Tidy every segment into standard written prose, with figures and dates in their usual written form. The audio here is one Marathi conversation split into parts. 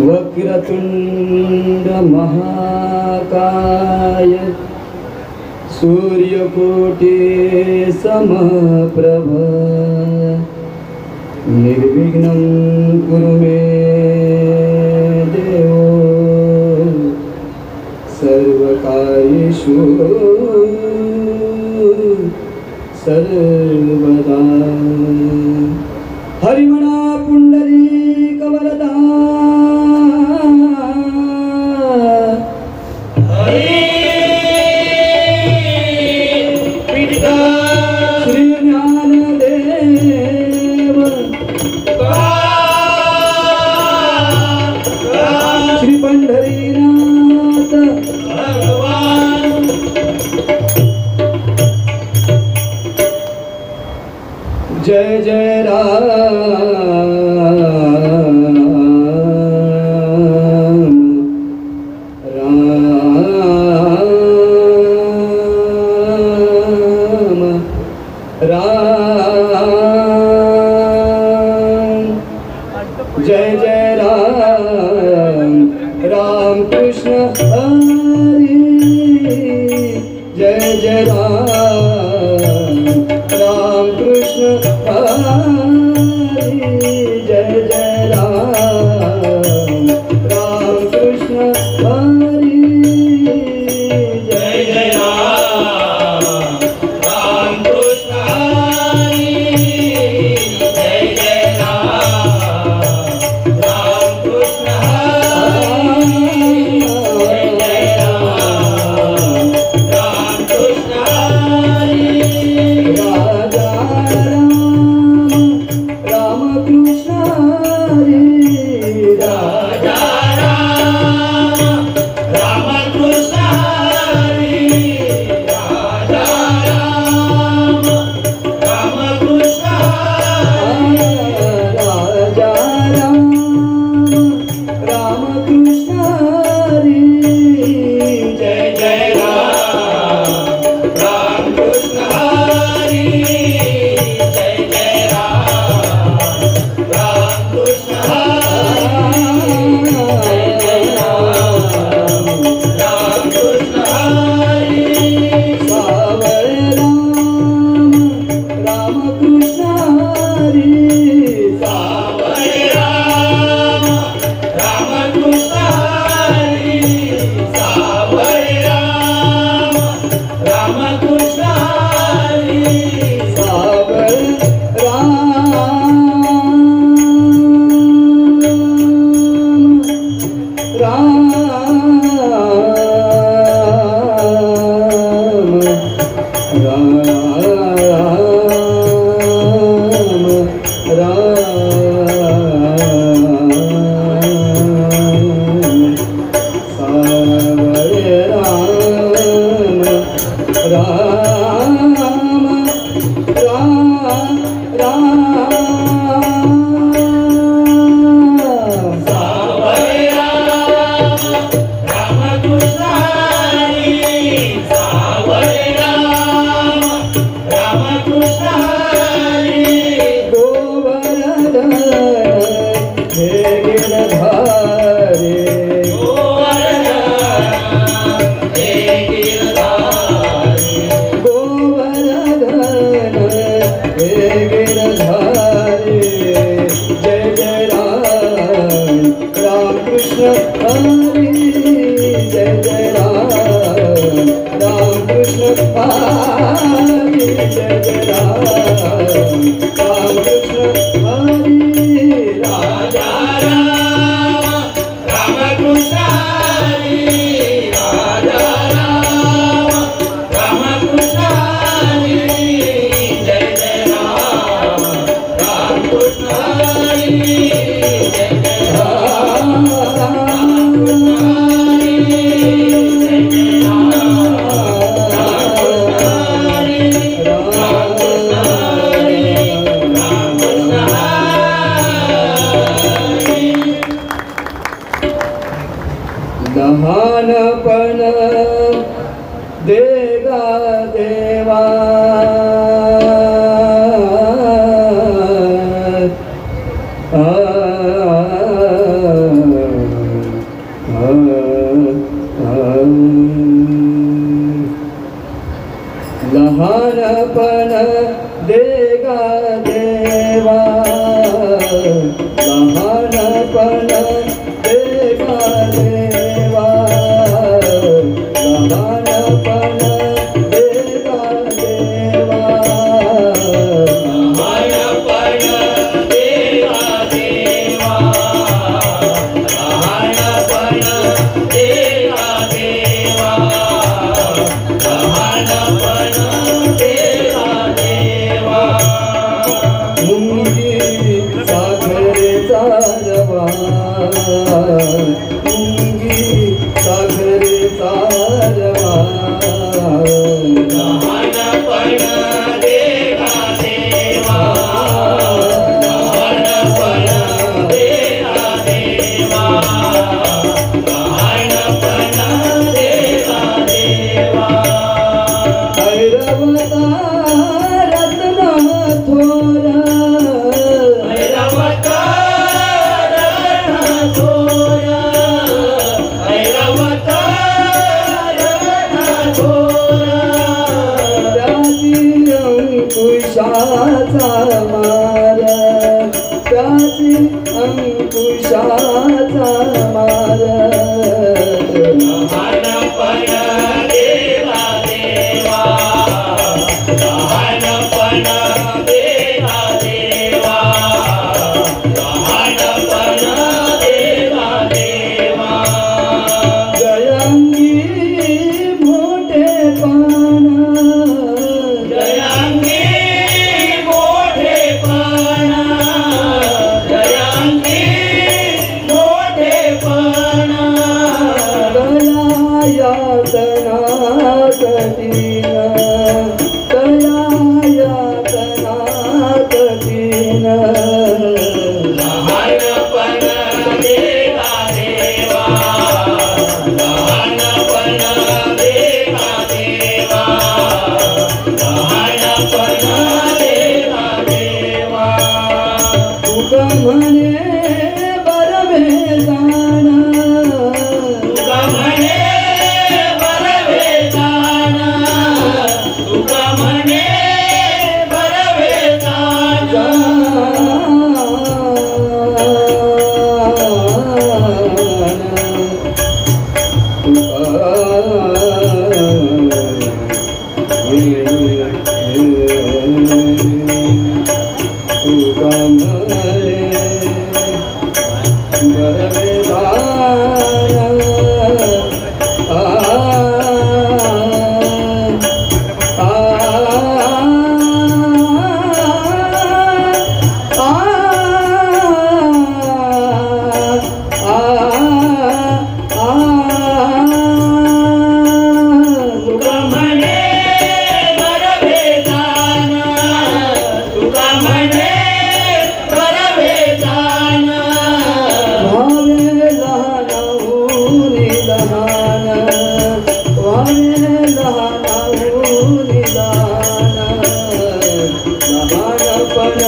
वक्रतुंड महाकाय सूर्यकोटि समप्रभ निर्विघ्नं कुरु मे देव सर्वकार्येषु सर्वदा। हरिमणा पुंडरीकवरदा श्री ज्ञानदेव श्री पंढरीनाथ जय जय जय जय राम राम कृष्ण हरि जय जय राम राम कृष्ण हरि जय जय राम राम कृष्ण हरि जय जय राम राम कृष्ण हरि जय जय राम कृष्ण हरि लहानपण देगा देवा लहानपण देगा देवा लहानपण देगा देवा लहानपण देगा देवा लहानपण देगा देवा लहानपण देगा देवा लहानपण देगा देवा मुंगी साखरेचा रवा मुंगी साखरेचा रवा लहानपण देगा देवा लहानपण देगा देवा लहानपण देगा देवा ऐरवता रत्न थोरा ऐरवता रत्न थोरा ऐरवता रत्न थोरा त्याची अंकुशाचा मार त्याची अंकुशाचा मार लहानपण देगा देवा लहानपण देगा देवा लहानपण देगा देवा जयांगी मोठेपण जयांगी मोठेपण जयांगी मोठेपण दयायातना कठीण दयायातना कठीण लहानपण देगा देवा लहानपण देगा देवा लहानपण देगा देवा तुका म्हणे बरवे जाना तुका म्हणे बरवे जाना तुका म्हणे बरवे जाना तुका म्हणे बरवे जाना तुका म्हणे बरवे जाना तुका म्हणे बरवे जाना भावे लहानहुनी लहान भावे लहानहुनी लहान लहानपण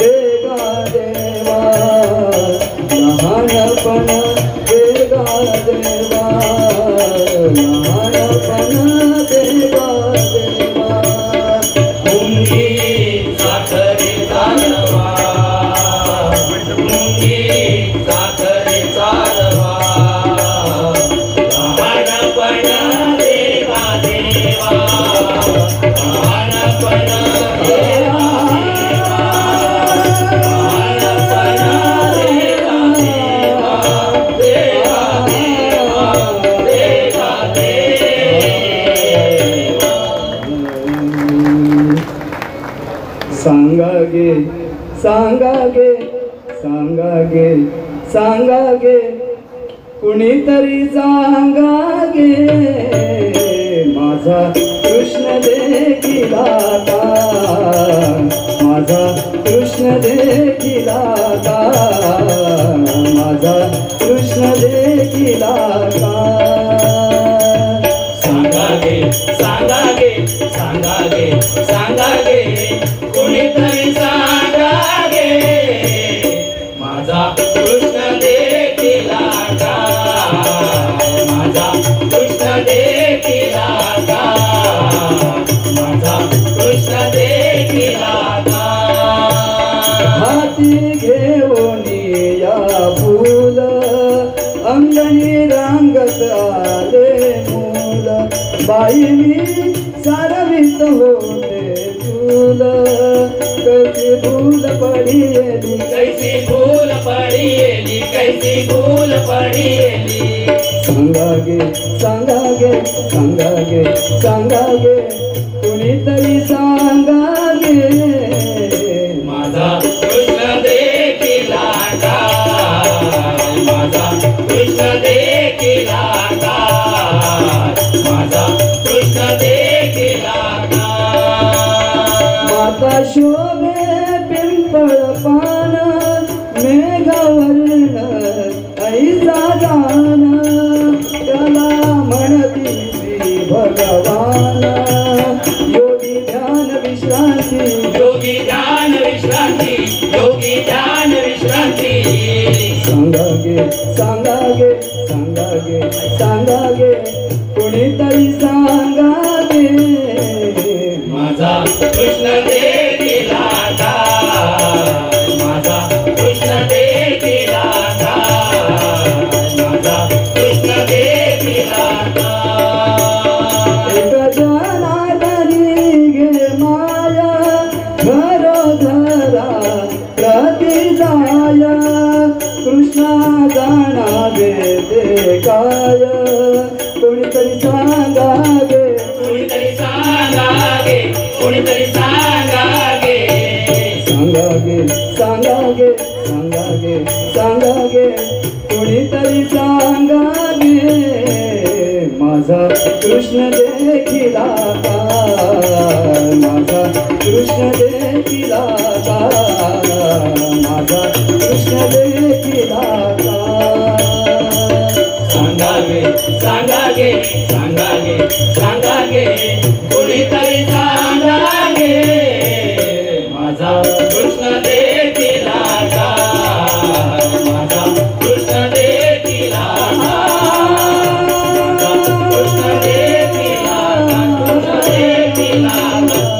देगा देवा लहानपण देगा देवा लहानपण देगा देवा मुंगी साखरेचा रवा मुंगी साखरेचा रवा लहानपण देगा देवा लहानपण देगा देवा लहानपण देगा देवा देगा देवा देगा देवा सांगा गे सांगा गे सांगा गे सांगा गे कुणीतरी सांगा गे माझा कृष्ण देखील आता माझा कृष्ण देखील आता माझा कृष्ण देखील आता हाती घेऊन या फूल अंगणी रांगत आले मूल बाई मी सारवित होते फूल कैसी फूल पडियेली कैसी फूल पडियेली कैसी फूल पडियेली सांगा गे सांगा गे सांगा गे सांगा गे कुणीतरी सांगा गे माझा कृष्ण देखिला काय माझा कृष्ण देखिला काय माझा कृष्ण देखिला काय माता शोभे पिंपळ पान मेघवर्ण ऐसा गान त्याला म्हणती श्री भगवान योगी ध्यान विश्रांती योगी ध्यान विश्रांती योगी ध्यान विश्रांती सांगा गे सांगा गे सांगा गे सांगा गे कुणीतरी सांगा गे माझा कृष्ण देखिला काय माझा कृष्ण देखिला काय माझा कृष्ण देखिला काय एक जनार्दनी गे माया घरोघरा प्रति जाया कृष्णा जाणावे ते काय कोणीतरी सांगा गे कोणीतरी सांगा गे कोणीतरी सांगा गे सांगा गे सांगा गे सांगा गे सांगा गे कोणीतरी सांगा गे माझा कृष्ण देखिला काय माझा कृष्ण देखिला काय माझा कृष्ण देखिला काय सांगा गे सांगा गे सांगा गे कोणीतरी सांगा गे माझा कृष्ण देखिला काय माझा कृष्ण देखिला काय माझा कृष्ण देखिला काय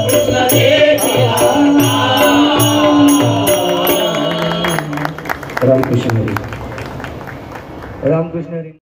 कृष्ण देखिला रामकृष्ण हरी रामकृष्ण हरी